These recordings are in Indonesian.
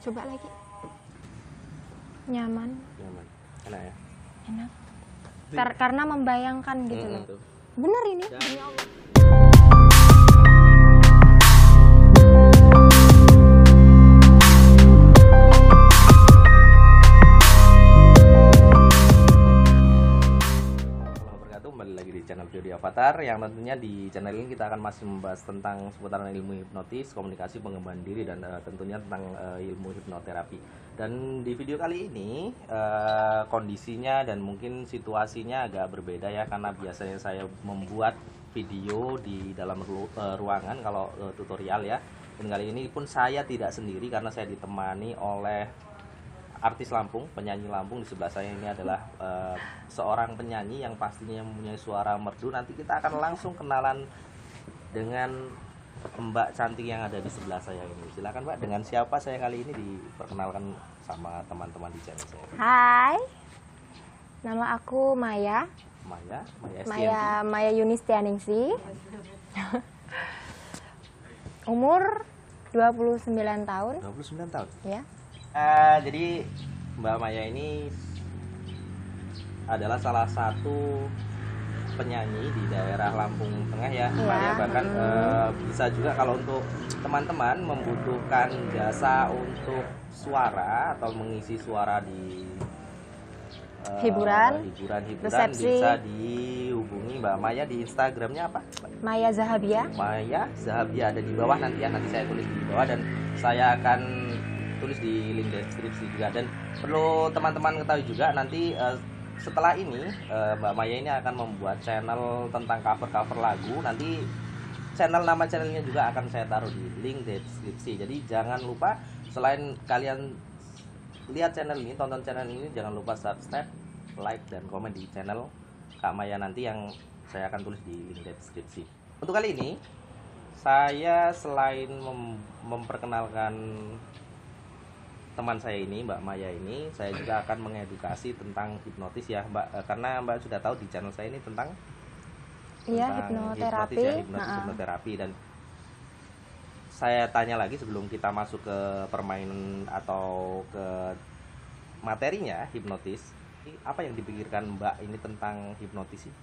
Coba lagi. Nyaman. Nyaman. Enak ya? Enak. Karena membayangkan gitu loh. Tuh. Bener ini, demi Allah. Kembali lagi di channel Video Avatar, yang tentunya di channel ini kita akan masih membahas tentang seputaran ilmu hipnotis, komunikasi, pengembangan diri, dan tentunya tentang ilmu hipnoterapi. Dan di video kali ini kondisinya dan mungkin situasinya agak berbeda ya, karena biasanya saya membuat video di dalam ruangan kalau tutorial ya. Dan kali ini pun saya tidak sendiri karena saya ditemani oleh artis Lampung, penyanyi Lampung. Di sebelah saya ini adalah seorang penyanyi yang pastinya mempunyai suara merdu. Nanti kita akan langsung kenalan dengan Mbak cantik yang ada di sebelah saya ini. Silakan Mbak, dengan siapa saya kali ini diperkenalkan sama teman-teman di channel saya. Hai, nama aku Maya. Maya Yunistianingsih. Umur 29 tahun. 29 tahun. Ya. Jadi Mbak Maya ini adalah salah satu penyanyi di daerah Lampung Tengah ya, Mbak ya. Bahkan bisa juga kalau untuk teman-teman membutuhkan jasa untuk suara atau mengisi suara di hiburan resepsi, bisa dihubungi Mbak Maya di Instagramnya apa? Maya Zahabia. Maya Zahabia ada di bawah nanti ya, nanti saya tulis di bawah dan saya akan tulis di link deskripsi juga. Dan perlu teman-teman ketahui juga nanti setelah ini Mbak Maya ini akan membuat channel tentang cover-cover lagu. Nanti nama channelnya juga akan saya taruh di link deskripsi. Jadi jangan lupa, selain kalian lihat channel ini, tonton channel ini, jangan lupa subscribe, like, dan komen di channel Kak Maya nanti yang saya akan tulis di link deskripsi. Untuk kali ini saya selain memperkenalkan teman saya ini, Mbak Maya ini, saya juga akan mengedukasi tentang hipnotis ya Mbak, karena Mbak sudah tahu di channel saya ini tentang hipnoterapi hipnotis ya, hipnoterapi. Dan saya tanya lagi sebelum kita masuk ke permainan atau ke materinya hipnotis, apa yang dipikirkan Mbak ini tentang hipnotis sih?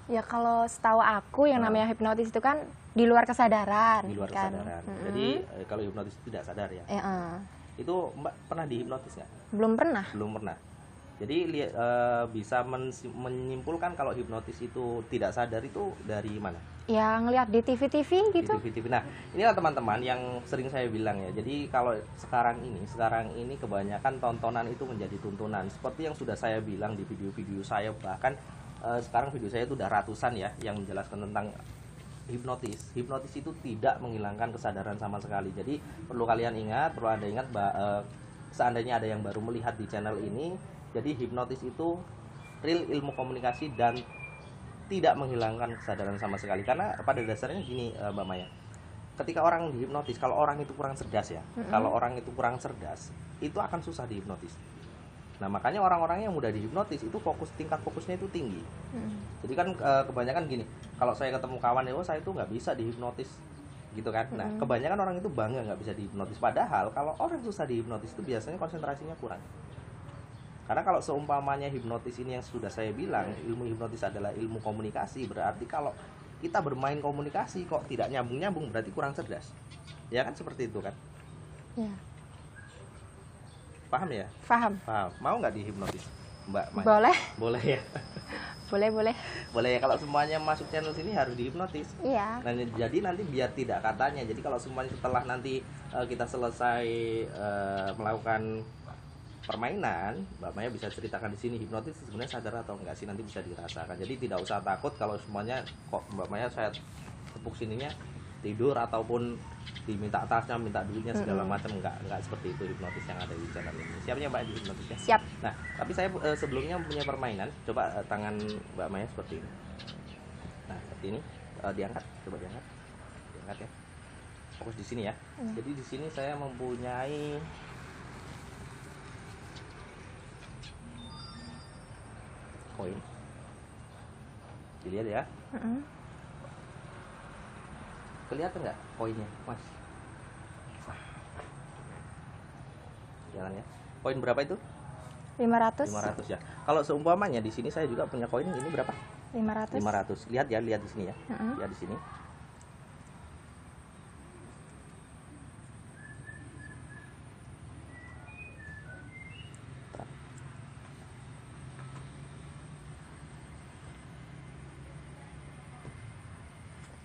Ya kalau setahu aku yang namanya hipnotis itu kan di luar kesadaran. Di luar kesadaran. Jadi kalau hipnotis itu tidak sadar ya? Itu Mbak pernah dihipnotis nggak? Belum pernah. Belum pernah. Jadi bisa menyimpulkan kalau hipnotis itu tidak sadar itu dari mana? Ya ngelihat di TV-TV gitu. Di TV-TV. Nah, inilah teman-teman yang sering saya bilang ya. Jadi kalau sekarang ini kebanyakan tontonan itu menjadi tuntunan. Seperti yang sudah saya bilang di video-video saya, bahkan sekarang video saya itu udah ratusan ya yang menjelaskan tentang hipnotis. Hipnotis itu tidak menghilangkan kesadaran sama sekali. Jadi perlu kalian ingat, perlu Anda ingat, seandainya ada yang baru melihat di channel ini, jadi hipnotis itu real ilmu komunikasi dan tidak menghilangkan kesadaran sama sekali. Karena pada dasarnya gini Mbak Maya, ketika orang dihipnotis, kalau orang itu kurang cerdas ya, kalau orang itu kurang cerdas, itu akan susah dihipnotis. Nah makanya orang-orang yang mudah dihipnotis itu tingkat fokusnya itu tinggi. Jadi kan kebanyakan gini, kalau saya ketemu kawan ya, saya itu nggak bisa dihipnotis gitu kan. Nah kebanyakan orang itu bangga nggak bisa dihipnotis. Padahal kalau orang susah dihipnotis itu biasanya konsentrasinya kurang. Karena kalau seumpamanya hipnotis ini yang sudah saya bilang, ilmu hipnotis adalah ilmu komunikasi, berarti kalau kita bermain komunikasi kok tidak nyambung-nyambung, berarti kurang cerdas. Ya kan seperti itu kan? Ya. Paham ya? Paham. Mau nggak dihipnotis, Mbak Maya? Boleh. Boleh ya? Boleh ya, kalau semuanya masuk channel sini harus dihipnotis. Iya. Nah, jadi nanti biar tidak katanya. Jadi kalau semuanya setelah nanti kita selesai melakukan permainan, Mbak Maya bisa ceritakan di sini hipnotis sebenarnya sadar atau enggak sih, nanti bisa dirasakan. Jadi tidak usah takut kalau semuanya kok Mbak Maya saya tepuk sininya tidur ataupun diminta tasnya, minta duitnya segala macam, enggak seperti itu hipnotis yang ada di channel ini. Siapnya Mbak di hipnotisnya? Siap. Nah, tapi saya sebelumnya punya permainan. Coba tangan Mbak Maya seperti ini. Nah, seperti ini diangkat, coba diangkat ya. Fokus di sini ya. Jadi di sini saya mempunyai koin. Dilihat ya. Kelihatan nggak koinnya, Mas? jalannya. Koin berapa itu? 500. 500 ya. Kalau seumpamanya di sini saya juga punya koin ini berapa? 500. 500. Lihat ya, lihat di sini ya. Lihat di sini.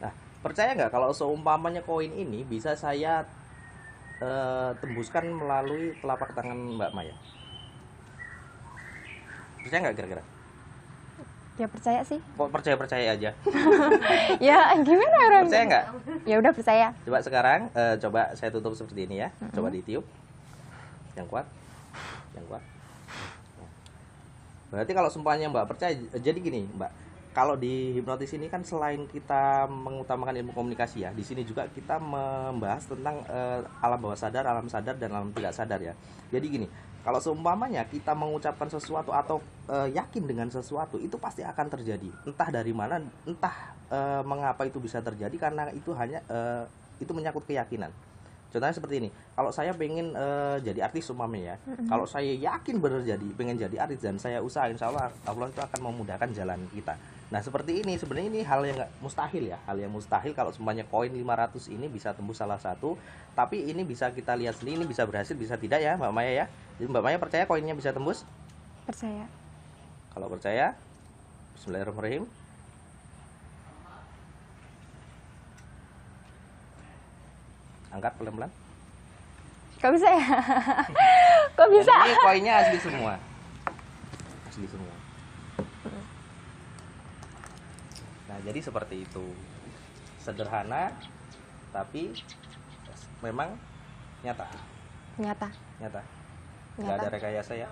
Nah, percaya nggak kalau seumpamanya koin ini bisa saya tembuskan melalui telapak tangan Mbak Maya? Percaya nggak kira-kira? Ya percaya sih. Kok percaya aja? Ya gimana orang? Percaya nggak? Ya udah percaya. Coba sekarang, coba saya tutup seperti ini ya. Coba ditiup. Yang kuat. Yang kuat. Berarti kalau seumpamanya Mbak percaya, jadi gini Mbak. Kalau di hipnotis ini kan selain kita mengutamakan ilmu komunikasi ya, di sini juga kita membahas tentang alam bawah sadar, alam sadar, dan alam tidak sadar ya. Jadi gini, kalau seumpamanya kita mengucapkan sesuatu atau yakin dengan sesuatu, itu pasti akan terjadi. Entah dari mana, entah mengapa itu bisa terjadi, karena itu hanya itu menyangkut keyakinan. Contohnya seperti ini, kalau saya pengen jadi artis umpamanya ya, kalau saya yakin benar pengen jadi artis dan saya usaha, insya Allah Allah itu akan memudahkan jalan kita. Nah seperti ini, sebenarnya ini hal yang nggak mustahil ya, hal yang mustahil kalau semuanya koin 500 ini bisa tembus salah satu. Tapi ini bisa kita lihat sendiri, ini bisa berhasil, bisa tidak ya Mbak Maya ya. Jadi Mbak Maya percaya koinnya bisa tembus? Percaya. Kalau percaya, bismillahirrahmanirrahim. Angkat pelan-pelan. Kok bisa ya? Kok bisa? Dan ini koinnya asli semua. Asli semua. Nah, jadi seperti itu. Sederhana, tapi memang nyata. Nyata. Nyata. Nggak ada rekayasa ya.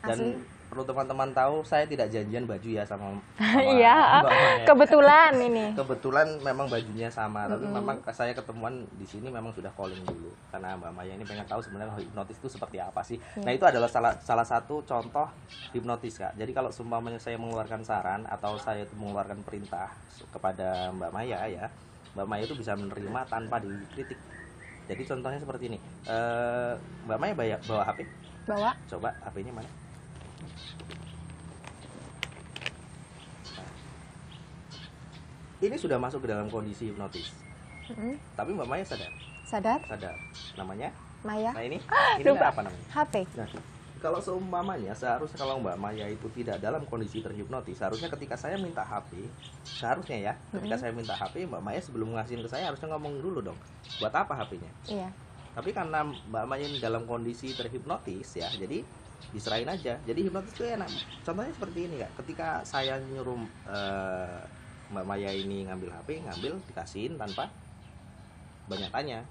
Dan Asli. perlu teman-teman tahu, saya tidak janjian baju ya sama Iya, Mbak Maya. kebetulan ini. Kebetulan memang bajunya sama, tapi memang saya ketemuan di sini memang sudah calling dulu karena Mbak Maya ini pengen tahu sebenarnya hipnotis itu seperti apa sih. Nah, itu adalah salah satu contoh hipnotis Kak. Jadi kalau seumpamanya saya mengeluarkan saran atau saya itu mengeluarkan perintah kepada Mbak Maya ya, Mbak Maya itu bisa menerima tanpa dikritik. Jadi contohnya seperti ini. Mbak Maya bawa HP? Bawa. Coba HP-nya mana? Ini sudah masuk ke dalam kondisi hipnotis. Tapi Mbak Maya sadar. Sadar? Sadar. Namanya? Maya. Nah ini Lupa. apa namanya? HP. Nah, kalau seumpamanya seharusnya kalau Mbak Maya itu tidak dalam kondisi terhipnotis, seharusnya ketika saya minta HP, seharusnya ya, ketika saya minta HP, Mbak Maya sebelum ngasihin ke saya harusnya ngomong dulu dong, buat apa HP-nya? Iya. Tapi karena Mbak Maya ini dalam kondisi terhipnotis ya, jadi diserahin aja. Jadi hipnotis itu enak. Contohnya seperti ini Kak, ketika saya nyuruh Mbak Maya ini ngambil HP, dikasihin tanpa banyak tanya.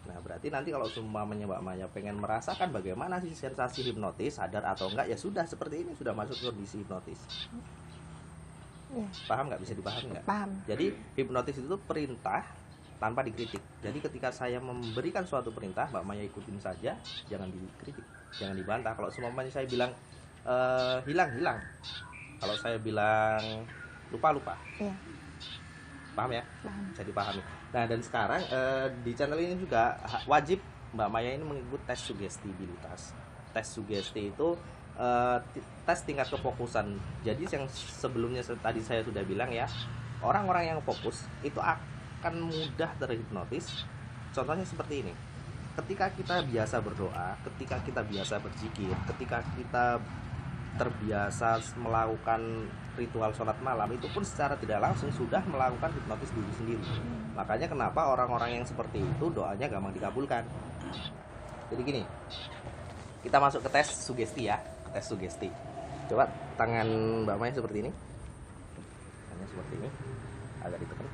Nah berarti nanti kalau seumpamanya Mbak Maya pengen merasakan bagaimana sih sensasi hipnotis, sadar atau enggak, ya sudah seperti ini, sudah masuk ke kondisi hipnotis. Iya. Paham nggak? Bisa dipahami nggak? Paham. Jadi hipnotis itu perintah tanpa dikritik. Jadi ketika saya memberikan suatu perintah, Mbak Maya ikutin saja, jangan dikritik, jangan dibantah. Kalau seumpamanya saya bilang hilang. Kalau saya bilang lupa. Iya. Paham ya? Paham. Bisa dipahami. Nah, dan sekarang di channel ini juga wajib Mbak Maya ini mengikuti tes sugestibilitas. Tes sugesti itu tes tingkat kefokusan. Jadi yang sebelumnya tadi saya sudah bilang ya, orang-orang yang fokus itu akan mudah terhipnotis. Contohnya seperti ini. Ketika kita biasa berdoa, ketika kita biasa berzikir, ketika kita terbiasa melakukan ritual sholat malam, itu pun secara tidak langsung sudah melakukan hipnotis diri sendiri. Makanya kenapa orang-orang yang seperti itu doanya gampang dikabulkan. Jadi gini, kita masuk ke tes sugesti ya, ke tes sugesti. Coba tangan Mbak Maya seperti ini, tangannya seperti ini, agak ditekan.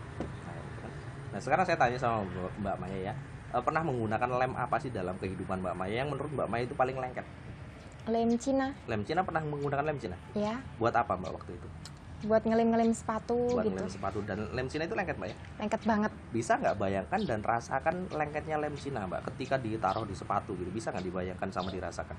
Nah sekarang saya tanya sama Mbak Maya ya, pernah menggunakan lem apa sih dalam kehidupan Mbak Maya yang menurut Mbak Maya itu paling lengket? Lem Cina. Lem Cina, pernah menggunakan lem Cina? Ya. Buat apa Mbak waktu itu? Buat ngelem-ngelem sepatu Buat gitu. lem sepatu. Dan lem Cina itu lengket Mbak ya? Lengket banget. Bisa nggak bayangkan dan rasakan lengketnya lem Cina Mbak ketika ditaruh di sepatu gitu? Bisa nggak dibayangkan sama dirasakan?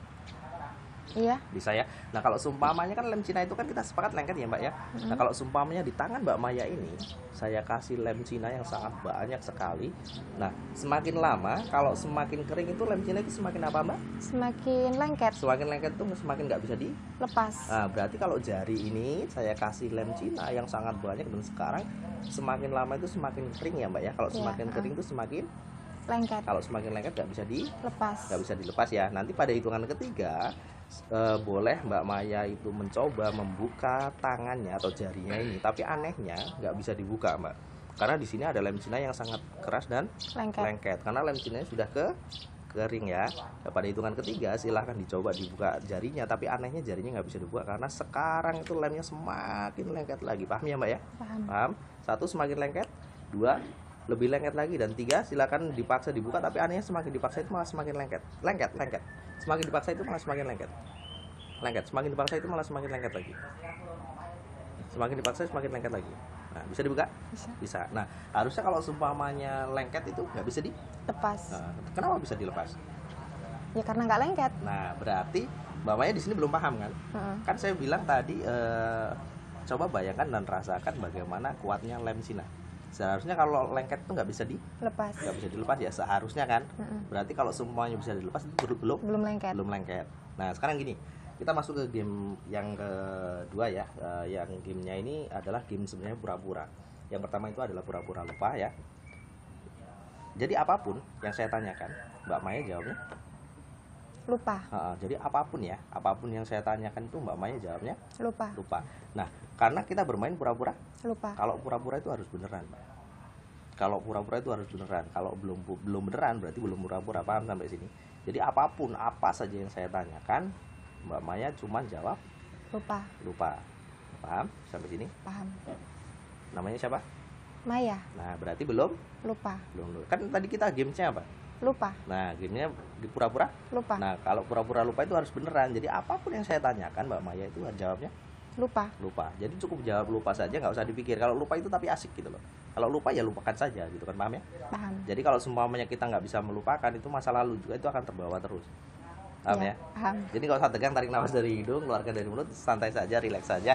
Iya. Bisa ya. Nah kalau seumpamanya kan lem Cina itu kan kita sepakat lengket ya Mbak ya. Nah kalau seumpamanya di tangan Mbak Maya ini saya kasih lem Cina yang sangat banyak sekali. Nah semakin lama kalau semakin kering itu lem Cina itu semakin apa Mbak? Semakin lengket. Semakin lengket itu semakin nggak bisa di. Lepas. Nah berarti kalau jari ini saya kasih lem Cina yang sangat banyak dan sekarang semakin lama itu semakin kering ya Mbak ya. Kalau Iya, semakin kering itu semakin. Lengket. Kalau semakin lengket nggak bisa Lepas. dilepas ya. Nanti pada hitungan ketiga boleh Mbak Maya itu mencoba membuka tangannya atau jarinya ini, tapi anehnya nggak bisa dibuka Mbak, karena di sini ada lem Cina yang sangat keras dan lengket. Karena lem Cina sudah kering ya. Nah, pada hitungan ketiga silahkan dicoba dibuka jarinya, tapi anehnya jarinya nggak bisa dibuka karena sekarang itu lemnya semakin lengket lagi. Paham ya Mbak ya? Paham. 1 semakin lengket, 2 lebih lengket lagi, dan 3 silakan dipaksa dibuka, tapi anehnya semakin dipaksa itu malah semakin lengket. Semakin dipaksa itu malah semakin lengket. Semakin dipaksa itu malah semakin lengket lagi. Semakin dipaksa semakin lengket lagi. Nah, bisa dibuka? Bisa. Nah, harusnya kalau seumpamanya lengket itu nggak bisa Lepas. Nah, kenapa bisa dilepas? Ya karena nggak lengket. Nah, berarti Mbak Maya di sini belum paham kan? Kan saya bilang tadi coba bayangkan dan rasakan bagaimana kuatnya lem Cina. Seharusnya kalau lengket itu nggak bisa dilepas ya seharusnya kan. Berarti kalau semuanya bisa dilepas itu belum lengket. Nah sekarang gini, kita masuk ke game yang kedua ya. Yang gamenya ini adalah game sebenarnya pura-pura. Yang pertama itu adalah pura-pura lupa ya. Jadi apapun yang saya tanyakan Mbak Maya jawabnya lupa. Jadi apapun yang saya tanyakan itu Mbak Maya jawabnya lupa. Nah karena kita bermain pura-pura Lupa. kalau pura-pura itu harus beneran Mbak. Kalau belum beneran berarti belum pura-pura. Paham sampai sini? Jadi apapun apa saja yang saya tanyakan Mbak Maya cuma jawab lupa. Paham sampai sini? Paham. Namanya siapa? Maya. Nah berarti belum. Kan tadi kita gamenya apa? Lupa. Nah gamenya di pura-pura Lupa. Nah kalau pura-pura lupa itu harus beneran. Jadi apapun yang saya tanyakan Mbak Maya itu jawabnya lupa. Jadi cukup jawab lupa saja, nggak usah dipikir. Kalau lupa itu tapi asik gitu loh. Kalau lupa ya lupakan saja gitu kan. Paham ya? Paham. Jadi kalau semuanya kita nggak bisa melupakan, itu masa lalu juga itu akan terbawa terus. Paham ya? Paham. Jadi nggak usah tegang, tarik nafas dari hidung, keluarkan dari mulut, santai saja, rileks saja.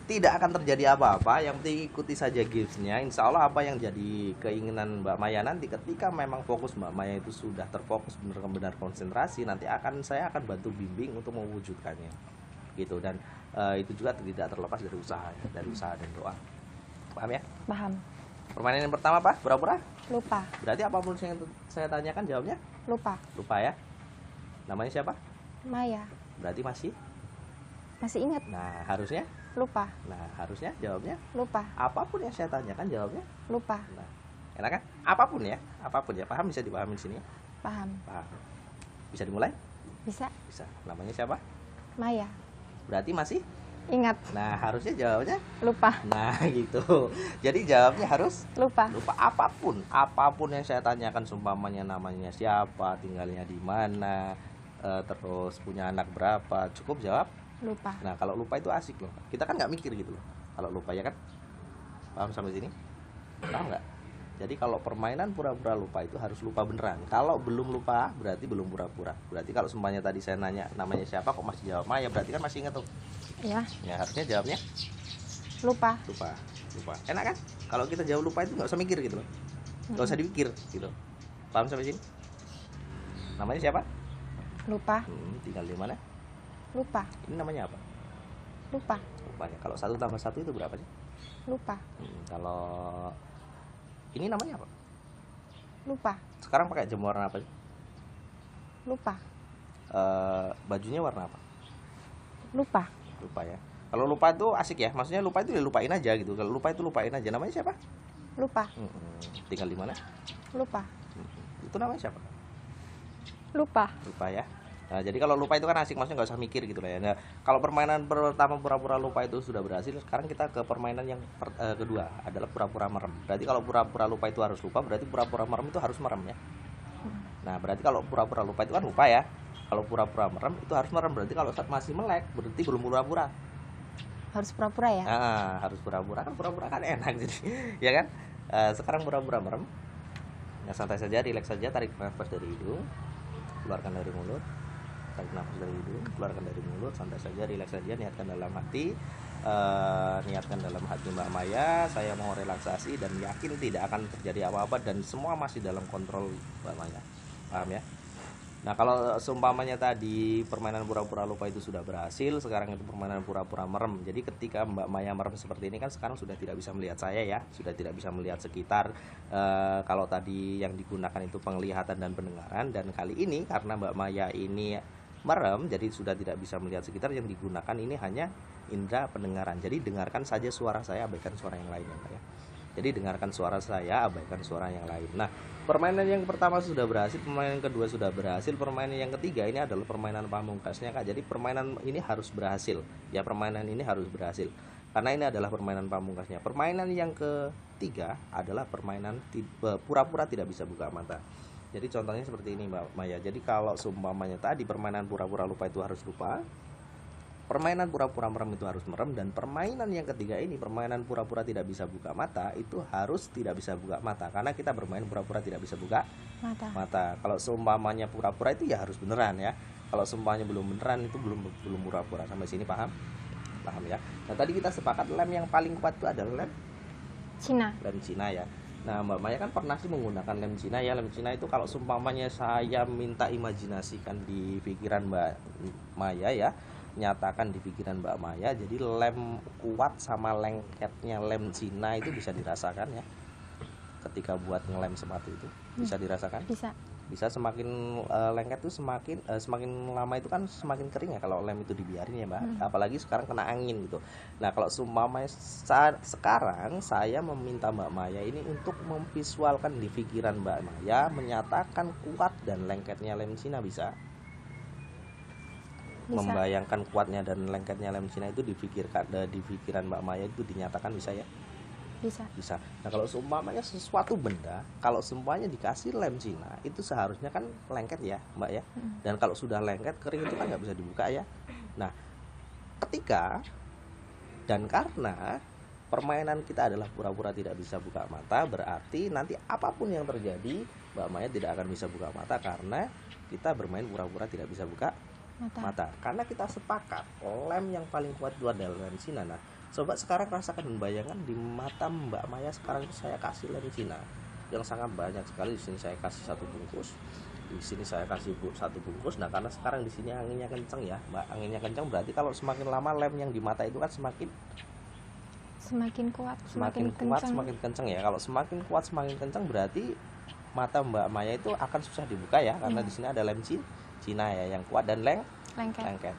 Tidak akan terjadi apa-apa, yang penting ikuti saja gamesnya. Insya Allah apa yang jadi keinginan Mbak Maya nanti ketika memang fokus Mbak Maya itu sudah terfokus benar-benar konsentrasi, nanti saya akan bantu bimbing untuk mewujudkannya gitu. Dan itu juga tidak terlepas dari usaha dan doa. Paham ya? Paham. Permainan yang pertama apa? Pura-pura Lupa. Berarti apapun yang saya tanyakan jawabnya Lupa ya. Namanya siapa? Maya. Berarti masih ingat. Nah harusnya Lupa. Jawabnya Lupa. apapun yang saya tanyakan jawabnya Lupa. nah enak kan? Apapun ya. Paham? Bisa dipahami di sini? Paham. Bisa dimulai? Bisa. Namanya siapa? Maya. Berarti masih Ingat. nah harusnya jawabnya Lupa. nah gitu. Jadi jawabnya harus Lupa. apapun yang saya tanyakan, seumpamanya namanya siapa, tinggalnya di mana, terus punya anak berapa, cukup jawab Lupa. Nah kalau lupa itu asik loh, kita kan nggak mikir gitu loh kalau lupa, ya kan? Paham sampai sini? Paham nggak? Jadi kalau permainan pura-pura lupa itu harus lupa beneran. Kalau belum lupa berarti belum pura-pura. Berarti kalau semuanya tadi saya nanya namanya siapa kok masih jawab Maya, berarti kan masih ingat tuh. Ya. Harusnya jawabnya Lupa. Enak kan? Kalau kita jawab lupa itu nggak usah mikir gitu loh, nggak usah dipikir gitu. Paham sampai sini? Namanya siapa? Lupa. Tinggal di mana? Lupa. Ini namanya apa? Lupa. Lupanya. Kalau 1 tambah 1 itu berapa sih? Lupa. Kalau ini namanya apa? Lupa. Sekarang pakai jam warna apa sih? Lupa. Bajunya warna apa? Lupa Ya. Kalau lupa itu asik ya. Maksudnya lupa itu ya lupain aja gitu. Kalau lupa itu lupain aja. Namanya siapa? Lupa. Tinggal di mana? Lupa. Itu namanya siapa? Lupa ya. Nah, jadi kalau lupa itu kan asik, maksudnya nggak usah mikir gitu lah ya. Nah, kalau permainan pertama pura-pura lupa itu sudah berhasil, sekarang kita ke permainan yang kedua adalah pura-pura merem. Berarti kalau pura-pura lupa itu harus lupa, berarti pura-pura merem itu harus merem ya. Nah, berarti kalau pura-pura lupa itu kan lupa ya. Kalau pura-pura merem itu harus merem. Berarti kalau masih melek berarti belum pura-pura. Harus pura-pura ya? Harus pura-pura kan enak jadi, ya kan? Sekarang pura-pura merem. Nah, santai saja, rileks saja, tarik nafas dari hidung, keluarkan dari mulut. tarik nafas dari hidung, keluarkan dari mulut, santai saja, rileks saja, niatkan dalam hati. Niatkan dalam hati Mbak Maya, saya mau relaksasi dan yakin tidak akan terjadi apa-apa dan semua masih dalam kontrol Mbak Maya. Paham ya? Nah, kalau seumpamanya tadi permainan pura-pura lupa itu sudah berhasil, sekarang itu permainan pura-pura merem. Jadi ketika Mbak Maya merem seperti ini kan sekarang sudah tidak bisa melihat saya ya, sudah tidak bisa melihat sekitar. Kalau tadi yang digunakan itu penglihatan dan pendengaran, dan kali ini karena Mbak Maya ini merem, jadi sudah tidak bisa melihat sekitar, yang digunakan ini hanya indera pendengaran. Jadi dengarkan saja suara saya, abaikan suara yang lain ya Mbak ya. Jadi dengarkan suara saya, abaikan suara yang lain. Nah, permainan yang pertama sudah berhasil, permainan yang kedua sudah berhasil, permainan yang ketiga ini adalah permainan pamungkasnya Kak. Jadi permainan ini harus berhasil. Ya, permainan ini harus berhasil. Karena ini adalah permainan pamungkasnya. Permainan yang ketiga adalah permainan pura-pura tidak bisa buka mata. Jadi contohnya seperti ini Mbak Maya. Jadi kalau seumpamanya tadi permainan pura-pura lupa itu harus lupa, permainan pura-pura merem itu harus merem, dan permainan yang ketiga ini, permainan pura-pura tidak bisa buka mata, itu harus tidak bisa buka mata. Karena kita bermain pura-pura tidak bisa buka mata. Kalau seumpamanya pura-pura itu ya harus beneran ya. Kalau seumpamanya belum beneran itu belum pura-pura. Sampai sini paham? Paham ya. Nah, tadi kita sepakat lem yang paling kuat itu adalah lem Cina. Lem Cina ya. Nah, Mbak Maya kan pernah sih menggunakan lem Cina ya. Lem Cina itu kalau seumpamanya saya minta imajinasikan di pikiran Mbak Maya ya, nyatakan di pikiran Mbak Maya, jadi lem kuat sama lengketnya lem Cina itu bisa dirasakan ya. Ketika buat ngelem sepatu itu bisa dirasakan. Bisa semakin lengket tuh semakin lama itu kan semakin kering ya kalau lem itu dibiarin ya Mbak. Apalagi sekarang kena angin gitu. Nah, kalau seumpamanya sekarang saya meminta Mbak Maya ini untuk memvisualkan di pikiran Mbak Maya, menyatakan kuat dan lengketnya lem Cina bisa. Membayangkan kuatnya dan lengketnya lem Cina itu di pikiran Mbak Maya itu dinyatakan bisa ya? Bisa. Nah, kalau seumpamanya sesuatu benda, kalau seumpamanya dikasih lem Cina, itu seharusnya kan lengket ya Mbak ya. Dan kalau sudah lengket, kering itu kan nggak bisa dibuka ya. Nah, ketika dan karena permainan kita adalah pura-pura tidak bisa buka mata, berarti nanti apapun yang terjadi Mbak Maya tidak akan bisa buka mata karena kita bermain pura-pura tidak bisa buka mata. Karena kita sepakat lem yang paling kuat itu adalah lem Cina. Nah, coba sekarang rasakan dan bayangkan di mata Mbak Maya sekarang itu saya kasih lem Cina yang sangat banyak sekali. Di sini saya kasih satu bungkus, di sini saya kasih satu bungkus. Nah, karena sekarang di sini anginnya kencang ya Mbak, anginnya kencang berarti kalau semakin lama lem yang di mata itu kan semakin kuat, semakin kencang ya. Kalau semakin kuat semakin kencang berarti mata Mbak Maya itu akan susah dibuka ya, karena di sini ada lem Cina ya yang kuat dan lengket.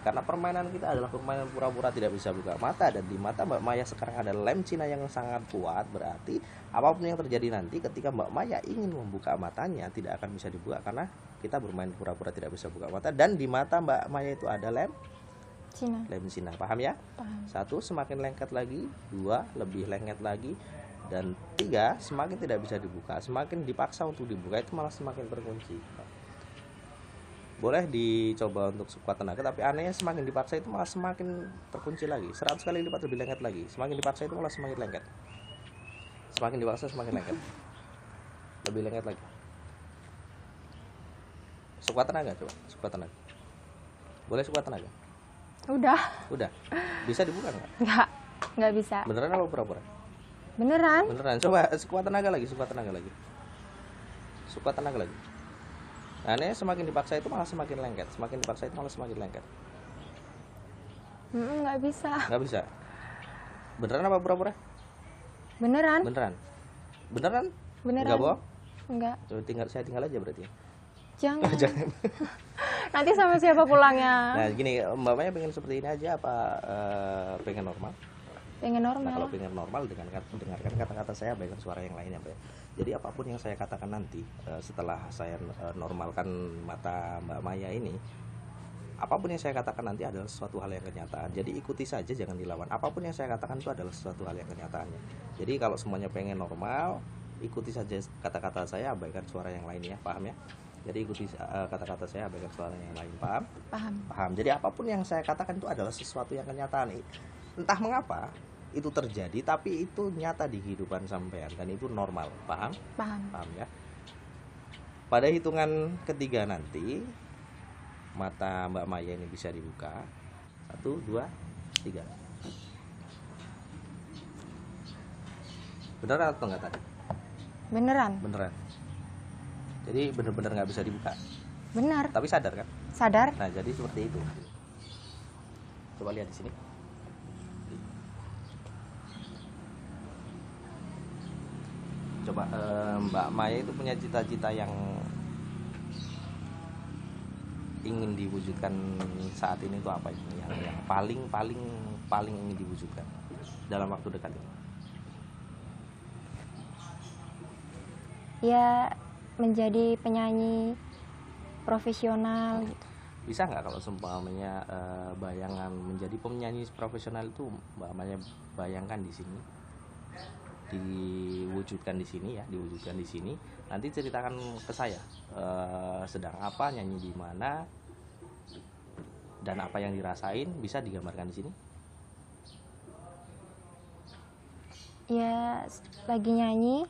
Karena permainan kita adalah permainan pura-pura tidak bisa buka mata, dan di mata Mbak Maya sekarang ada lem Cina yang sangat kuat, berarti apapun yang terjadi nanti ketika Mbak Maya ingin membuka matanya tidak akan bisa dibuka karena kita bermain pura-pura tidak bisa buka mata, dan di mata Mbak Maya itu ada lem Cina. Paham ya? Paham. 1, semakin lengket lagi. 2, lebih lengket lagi. Dan 3, semakin tidak bisa dibuka. Semakin dipaksa untuk dibuka itu malah semakin terkunci. Boleh dicoba untuk sekuat tenaga, tapi anehnya semakin dipaksa itu malah semakin terkunci lagi. 100 kali lipat lebih lengket lagi. Semakin dipaksa itu malah semakin lengket. Semakin dipaksa semakin lengket. Lebih lengket lagi. Sekuat tenaga coba, sekuat tenaga. Boleh sekuat tenaga? Udah. Bisa dibuka nggak? Nggak bisa. Beneran apa pura-pura? Beneran. Coba sekuat tenaga lagi. Sekuat tenaga lagi. Nah, ini semakin dipaksa itu malah semakin lengket. Nggak bisa. Nggak bisa. Beneran apa pura-pura? Beneran. Nggak bohong? Enggak. Coba saya tinggal aja berarti. Jangan. Nanti sama siapa pulangnya? Nah, gini, Mbak Maya pengen seperti ini aja apa pengen normal? Pengen normal. Nah, kalau pengen normal dengarkan kata-kata saya, baikkan suara yang lainnya, Mbak. Jadi apapun yang saya katakan nanti setelah saya normalkan mata Mbak Maya ini, apapun yang saya katakan nanti adalah sesuatu hal yang kenyataan. Jadi ikuti saja, jangan dilawan. Apapun yang saya katakan itu adalah sesuatu hal yang kenyataannya. Jadi kalau semuanya pengen normal, ikuti saja kata-kata saya, abaikan suara yang lainnya, paham ya? Jadi ikuti kata-kata saya, abaikan suara yang lain, paham? Jadi apapun yang saya katakan itu adalah sesuatu yang kenyataan. Entah mengapa itu terjadi, tapi itu nyata di kehidupan sampean dan itu normal, paham ya? Pada hitungan ketiga nanti mata Mbak Maya ini bisa dibuka. 1, 2, 3. Beneran atau enggak tadi? Beneran. Beneran. Jadi bener-bener nggak bisa dibuka. Bener. Tapi sadar kan? Sadar. Nah, jadi seperti itu. Coba lihat di sini. Coba Mbak Maya itu punya cita-cita yang ingin diwujudkan saat ini itu apa ini? Yang paling ingin diwujudkan dalam waktu dekat ini. Ya menjadi penyanyi profesional gitu. Bisa nggak kalau seumpamanya bayangan menjadi penyanyi profesional itu Mbak Maya bayangkan di sini, diwujudkan di sini ya, diwujudkan di sini. Nanti ceritakan ke saya sedang apa, nyanyi di mana, dan apa yang dirasain, bisa digambarkan di sini. Ya lagi nyanyi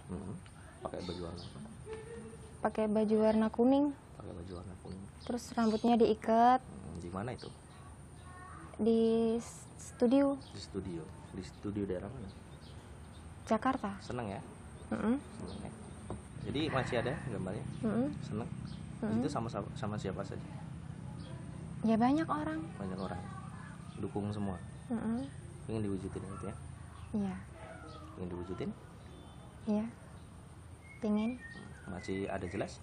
Pakai baju warna apa? pakai baju warna kuning, Pakai baju warna kuning. terus rambutnya diikat Di mana itu? di studio Di studio daerah mana? Jakarta. Seneng ya? Mm-mm. Seneng ya? Jadi masih ada gambarnya? Mm-mm. Seneng? Itu sama siapa saja? Ya banyak orang. Banyak orang dukung semua. Mm-mm. Ingin diwujudin itu ya? Iya, Ingin diwujudin? iya. Pingin, Masih ada jelas?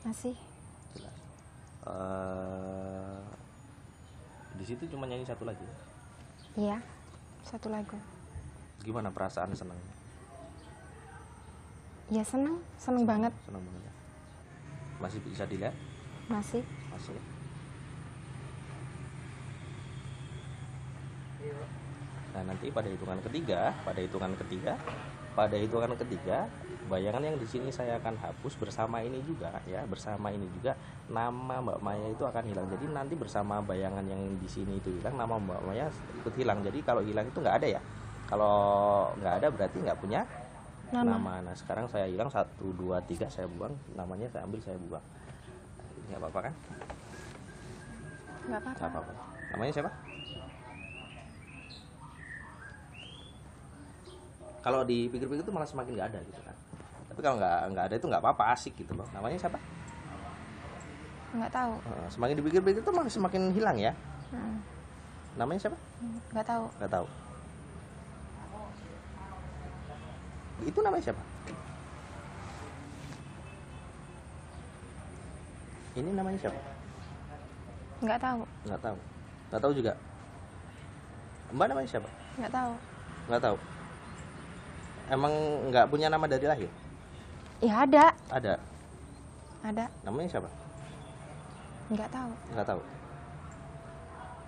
masih. Jelas. Di situ cuma nyanyi satu lagi. Iya, satu lagu. Gimana perasaan senang? Ya seneng banget. Senang banget ya. Masih bisa dilihat? Masih. Masih. Nah, nanti pada hitungan ketiga, bayangan yang di sini saya akan hapus bersama ini juga ya, bersama ini juga nama Mbak Maya itu akan hilang. Jadi nanti bersama bayangan yang di sini itu hilang, nama Mbak Maya ikut hilang. Jadi kalau hilang itu nggak ada ya. Kalau nggak ada berarti nggak punya nama. Nah, sekarang saya hilang 1, 2, 3 saya buang, namanya saya ambil, saya buang. Nggak apa-apa kan? Nggak Nggak apa-apa. apa-apa. Namanya siapa? Kalau dipikir-pikir itu malah semakin nggak ada gitu kan. Tapi kalau nggak ada itu nggak apa-apa, asik gitu loh. Namanya siapa? Nggak tahu. Semakin dipikir-pikir itu malah semakin hilang ya. Namanya siapa? Nggak tahu. Nggak tahu. Itu namanya siapa? Ini namanya siapa? Nggak tahu. Nggak tahu. Nggak tahu juga. Mbak namanya siapa? Nggak tahu. Nggak tahu. Emang nggak punya nama dari lahir? Ya ada. Ada. Ada. Namanya siapa? Nggak tahu. Nggak tahu.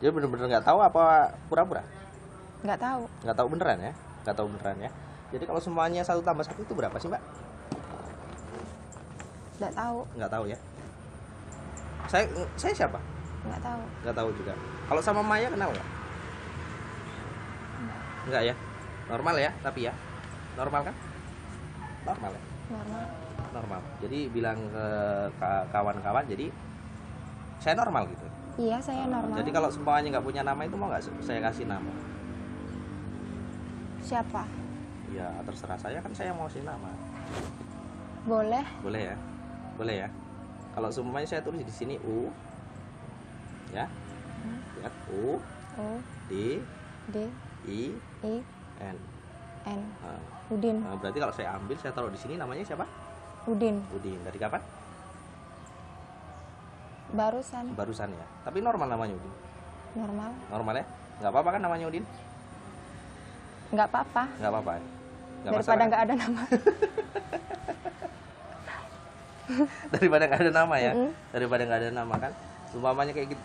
Jadi bener-bener nggak tahu apa pura-pura? Nggak tahu. Nggak tahu beneran ya? Nggak tahu beneran ya? Jadi kalau semuanya 1 tambah 1 itu berapa sih, Mbak? Nggak tahu. Nggak tahu ya? Saya siapa? Nggak tahu. Nggak tahu juga. Kalau sama Maya kenal nggak? Nggak ya? Normal ya, tapi ya? Normal kan? Normal ya? Normal. Normal. Jadi bilang ke kawan-kawan, jadi saya normal gitu. Iya, saya normal. Jadi kalau semuanya nggak punya nama itu mau nggak saya kasih nama? Siapa? Ya terserah saya, kan saya mau kasih nama. Boleh. Boleh ya? Boleh ya? Kalau semuanya saya tulis di sini U, ya, lihat U, U, D, D, I, I, N. N. Nah, Udin. berarti kalau saya ambil, saya taruh di sini, namanya siapa? Udin. Udin. Dari kapan? Barusan. Barusan ya. Tapi normal namanya Udin. Normal. Normal ya? Nggak apa-apa kan namanya Udin? Nggak apa-apa. Nggak apa-apa ya? Nggak Daripada masalah. nggak ada nama. Daripada nggak ada nama ya? Daripada nggak ada nama kan? Umpamanya kayak gitu.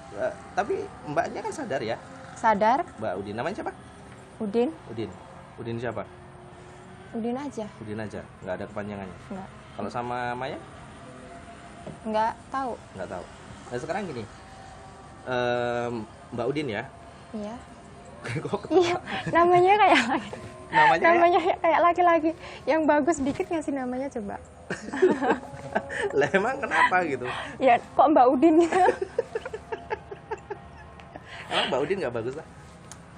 Tapi mbaknya kan sadar ya? Sadar. Mbak Udin. Namanya siapa? Udin. Udin. Udin siapa? Udin aja. Udin aja. Nggak ada kepanjangannya. Nggak. Kalau sama Maya? Nggak tahu. Nggak tahu. Nah sekarang gini. Mbak Udin ya? Iya. Kok Iya. Namanya kayak laki. namanya kayak laki-laki. Yang bagus dikit ngasih namanya coba. lah emang kenapa gitu? Ya kok Mbak Udin gitu. Emang Mbak Udin nggak bagus lah?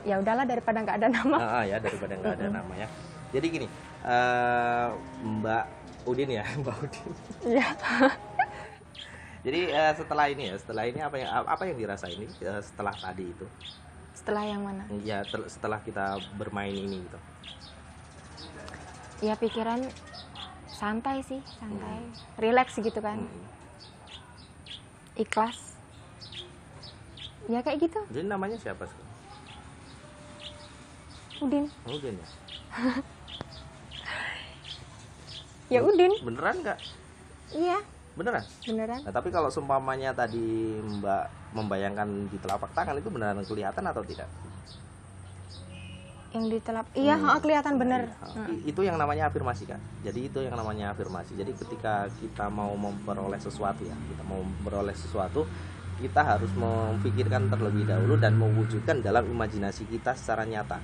Ya udahlah daripada nggak ada nama. Ya daripada nggak ada nama ya. Jadi gini, Mbak Udin ya, Mbak Udin. Iya. Jadi setelah ini apa yang dirasain ini setelah tadi itu? Setelah yang mana? Ya setelah kita bermain ini gitu. Ya pikiran santai sih, santai, relax gitu kan, ikhlas. Ya kayak gitu. Jadi namanya siapa sih? Udin. Udin ya. Ya Udin. Beneran nggak? Iya. Beneran? Beneran. Nah, tapi kalau seumpamanya tadi Mbak membayangkan di telapak tangan itu beneran kelihatan atau tidak? Yang di iya, kelihatan bener. Itu yang namanya afirmasi kan. Jadi itu yang namanya afirmasi. Jadi ketika kita mau memperoleh sesuatu ya, kita mau memperoleh sesuatu, kita harus memikirkan terlebih dahulu dan mewujudkan dalam imajinasi kita secara nyata.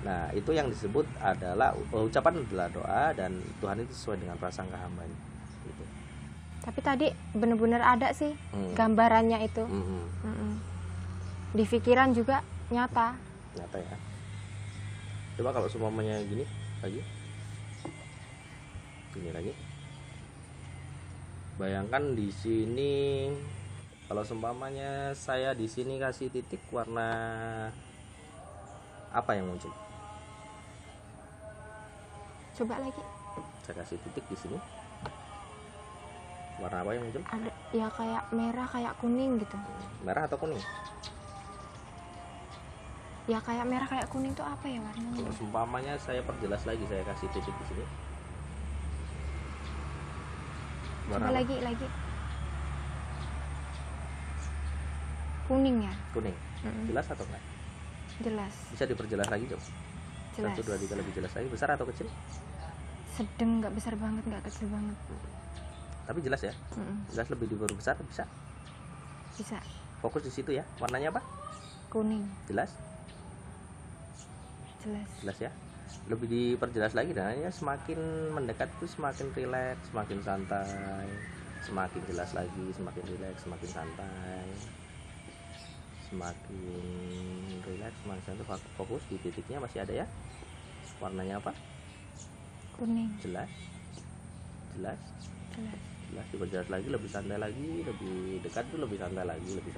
Nah, itu yang disebut adalah ucapan adalah doa, dan Tuhan itu sesuai dengan prasangka hambanya. Gitu. Tapi tadi bener-bener ada sih gambarannya itu. Di pikiran juga nyata. Nyata ya. Coba kalau semuanya gini lagi. Bayangkan di sini, kalau seumpamanya saya di sini kasih titik, warna apa yang muncul? Coba lagi. Saya kasih titik di sini. Warna apa yang muncul? Ada ya kayak merah, kayak kuning gitu. Merah atau kuning? Ya kayak merah, kayak kuning tuh apa ya warnanya? Kalau seumpamanya saya perjelas lagi, saya kasih titik di sini. Warna Coba apa? lagi. Kuning ya? Kuning. Jelas atau enggak? Jelas. Bisa diperjelas lagi dong. Jelas. 1, 2, 3 lebih jelas lagi. Besar atau kecil? Sedang, nggak besar banget, nggak kecil banget. Tapi jelas ya. Jelas lebih diperbesar bisa. Bisa. Fokus di situ ya. Warnanya apa? Kuning. Jelas? Jelas ya. Lebih diperjelas lagi, dan ya semakin mendekat itu semakin rileks, semakin santai, semakin jelas lagi, semakin rileks, semakin santai, semakin rileks, semakin santai. Fokus di titiknya, masih ada ya. Warnanya apa? Kuning. Jelas. Diperjelas lagi, lebih santai lagi, lebih dekat tuh lebih santai lagi, lebih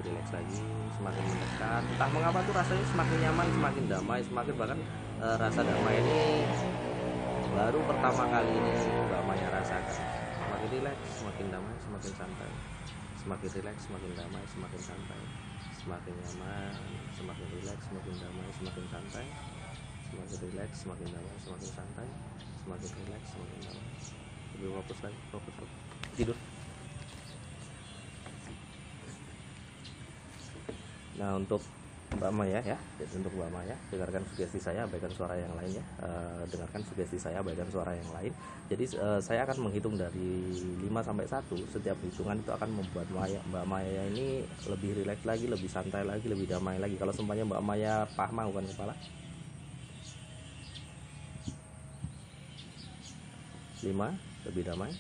rileks lagi, semakin mendekat. Entah mengapa tuh rasanya semakin nyaman, semakin damai, semakin bahkan rasa damai ini baru pertama kali ini Mbak Maya rasakan. Semakin rileks, semakin damai, semakin santai. Semakin rileks, semakin damai, semakin santai. Semakin nyaman, semakin rileks, semakin damai, semakin santai. Semakin rileks, semakin damai, semakin santai. Semakin rileks, semakin damai. Lebih fokus lagi, fokus. Tidur. Nah, untuk Mbak Maya ya, untuk Mbak Maya, dengarkan sugesti saya, abaikan suara yang lain ya. Dengarkan sugesti saya, abaikan suara yang lain. Jadi saya akan menghitung dari 5 sampai 1. Setiap hitungan itu akan membuat Mbak Maya ini lebih rileks lagi, lebih santai lagi, lebih damai lagi. Kalau semuanya Mbak Maya paha bukan kepala. 5, lebih damai.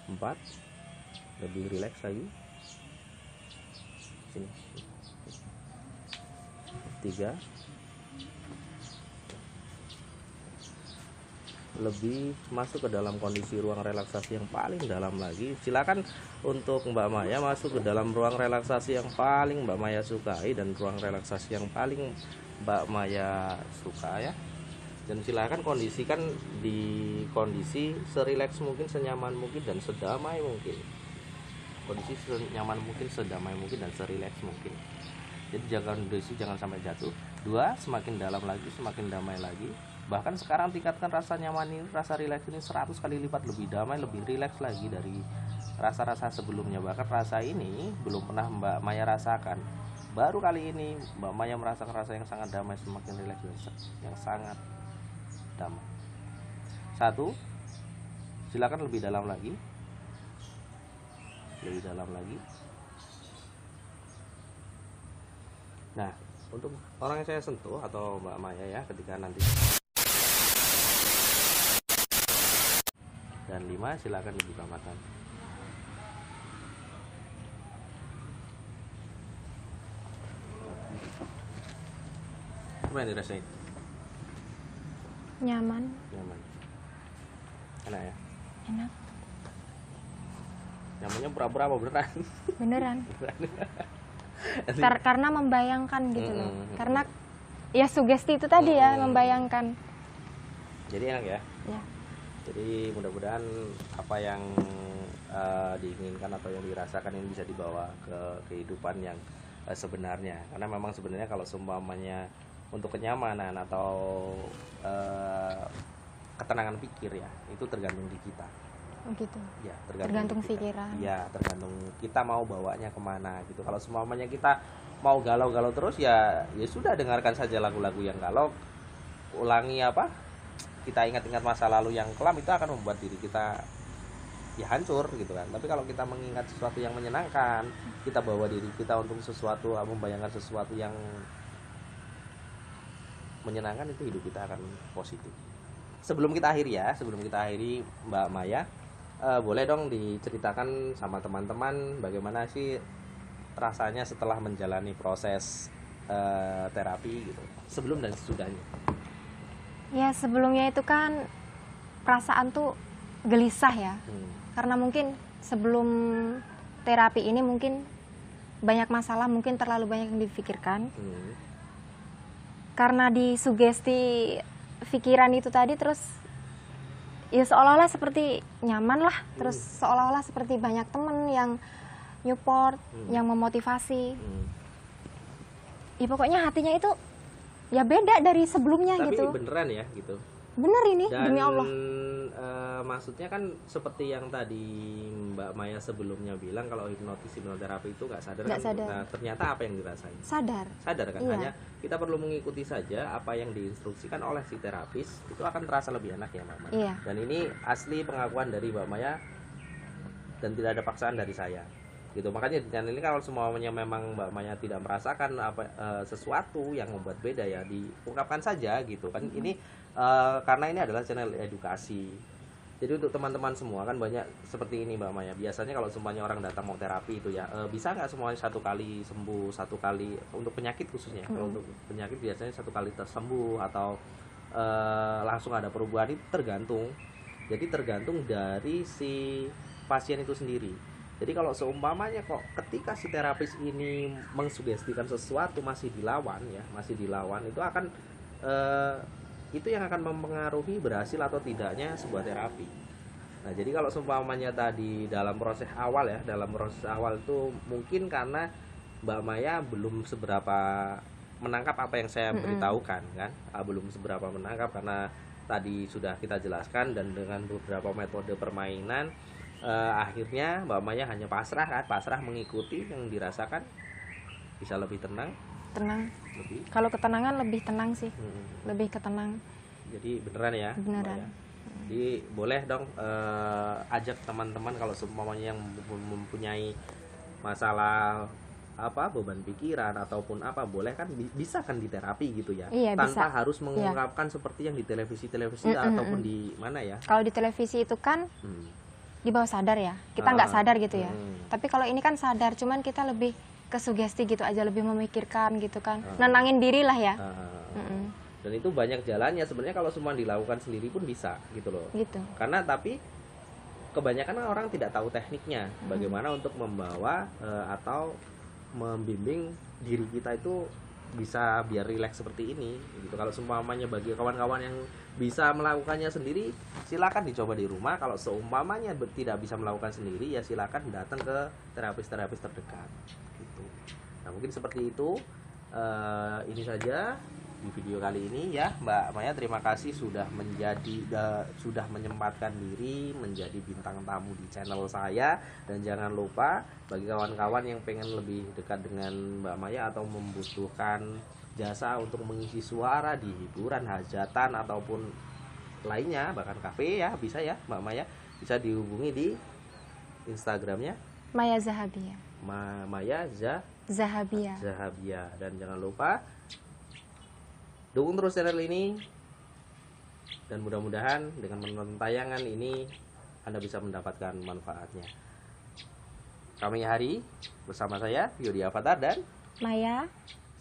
4, lebih rileks lagi. Sini. 3, lebih masuk ke dalam kondisi ruang relaksasi yang paling dalam lagi. Silakan untuk Mbak Maya masuk ke dalam ruang relaksasi yang paling Mbak Maya sukai dan ruang relaksasi yang paling Mbak Maya suka ya. Dan silakan kondisikan di kondisi serileks mungkin, senyaman mungkin, dan sedamai mungkin. Kondisi senyaman mungkin, sedamai mungkin, dan serileks mungkin. Jadi jangan sampai jatuh. 2, semakin dalam lagi, semakin damai lagi. Bahkan sekarang tingkatkan rasa nyaman ini, rasa rileks ini 100 kali lipat lebih damai, lebih rileks lagi dari rasa-rasa sebelumnya. Bahkan rasa ini belum pernah Mbak Maya rasakan. Baru kali ini Mbak Maya merasakan rasa yang sangat damai, semakin rileks, yang sangat damai. 1, silakan lebih dalam lagi. Lebih dalam lagi. Nah, untuk orang yang saya sentuh atau Mbak Maya ya, ketika nanti. Dan 5, silakan dibuka mata. Gimana dirasain? Nyaman, Nyaman. Enak ya? enak, Nyamannya pura-pura apa beneran? beneran. Karena membayangkan gitu loh. Karena ya sugesti itu tadi ya, membayangkan. Jadi enak ya? Ya. Jadi mudah-mudahan apa yang diinginkan atau yang dirasakan ini bisa dibawa ke kehidupan yang sebenarnya. Karena memang sebenarnya kalau seumpamanya untuk kenyamanan atau ketenangan pikir ya, itu tergantung di kita. Gitu. Ya, Tergantung di kita. pikiran. Ya, tergantung kita mau bawanya kemana gitu. Kalau seumpamanya kita mau galau-galau terus ya sudah, dengarkan saja lagu-lagu yang galau. Ulangi apa? Kita ingat-ingat masa lalu yang kelam, itu akan membuat diri kita ya hancur gitu kan. Tapi kalau kita mengingat sesuatu yang menyenangkan, kita bawa diri kita untuk sesuatu, membayangkan sesuatu yang menyenangkan, itu hidup kita akan positif. Sebelum kita akhiri Mbak Maya, boleh dong diceritakan sama teman-teman bagaimana sih rasanya setelah menjalani proses terapi gitu, sebelum dan sesudahnya. Ya sebelumnya itu kan perasaan tuh gelisah ya. Karena mungkin sebelum terapi ini mungkin banyak masalah, mungkin terlalu banyak yang dipikirkan. Karena disugesti pikiran itu tadi, terus ya seolah-olah seperti nyaman lah. Terus seolah-olah seperti banyak temen yang support, yang memotivasi. Ya pokoknya hatinya itu ya beda dari sebelumnya. Tapi gitu. Beneran ya gitu. Bener ini, Dan demi Allah. maksudnya kan seperti yang tadi Mbak Maya sebelumnya bilang, kalau hipnoterapi itu nggak sadar. Nah, ternyata apa yang dirasain? Sadar Kan? Iya. Hanya kita perlu mengikuti saja apa yang diinstruksikan oleh si terapis, itu akan terasa lebih enak ya Mbak Maya. Iya. Dan ini asli pengakuan dari Mbak Maya dan tidak ada paksaan dari saya. Gitu. Makanya di channel ini kalau semuanya memang Mbak Maya tidak merasakan sesuatu yang membuat beda, ya diungkapkan saja gitu kan. Ini karena ini adalah channel edukasi. Jadi untuk teman-teman semua kan banyak seperti ini Mbak Maya. Biasanya kalau semuanya orang datang mau terapi itu ya, bisa nggak semuanya satu kali sembuh, satu kali untuk penyakit khususnya. Kalau untuk penyakit biasanya satu kali tersembuh atau langsung ada perubahan, itu tergantung. Jadi tergantung dari si pasien itu sendiri. Jadi kalau seumpamanya kok ketika si terapis ini mengsugestikan sesuatu masih dilawan, itu akan itu yang akan mempengaruhi berhasil atau tidaknya sebuah terapi. Nah, jadi kalau seumpamanya tadi dalam proses awal itu mungkin karena Mbak Maya belum seberapa menangkap apa yang saya beritahukan kan, belum seberapa menangkap karena tadi sudah kita jelaskan, dan dengan beberapa metode permainan akhirnya Mbak Maya hanya pasrah mengikuti yang dirasakan, bisa lebih tenang. Kalau ketenangan lebih tenang sih, lebih ketenang. Jadi beneran ya. Beneran. Jadi boleh dong ajak teman-teman kalau seumpamanya yang mempunyai masalah beban pikiran ataupun boleh kan, bisa kan diterapi gitu ya. Iya, tanpa bisa. Harus mengungkapkan seperti yang di televisi ataupun di mana ya. Kalau di televisi itu kan di bawah sadar ya, kita nggak sadar gitu ya. Tapi kalau ini kan sadar, cuman kita lebih ke sugesti gitu aja, lebih memikirkan gitu kan, nenangin diri lah ya. Dan itu banyak jalannya sebenarnya, kalau semua dilakukan sendiri pun bisa gitu loh. Gitu. Karena tapi kebanyakan orang tidak tahu tekniknya, bagaimana untuk membawa atau membimbing diri kita itu bisa biar rileks seperti ini gitu. Kalau seumpamanya bagi kawan-kawan yang bisa melakukannya sendiri, silakan dicoba di rumah. Kalau seumpamanya tidak bisa melakukan sendiri, ya silakan datang ke terapis terdekat gitu. Nah, mungkin seperti itu. Ini saja di video kali ini ya Mbak Maya. Terima kasih sudah menyempatkan diri menjadi bintang tamu di channel saya. Dan jangan lupa bagi kawan-kawan yang pengen lebih dekat dengan Mbak Maya atau membutuhkan jasa untuk mengisi suara di hiburan, hajatan ataupun lainnya, bahkan kafe ya, bisa ya Mbak Maya, bisa dihubungi di Instagramnya Maya Zahabia. Maya Zahabia. Dan jangan lupa dukung terus channel ini, dan mudah-mudahan dengan menonton tayangan ini Anda bisa mendapatkan manfaatnya. Kami hari bersama saya Yudi Avatar dan Maya.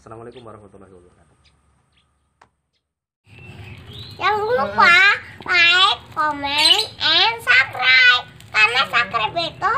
Assalamualaikum warahmatullahi wabarakatuh. Jangan lupa like, comment, and subscribe. Karena subscribe itu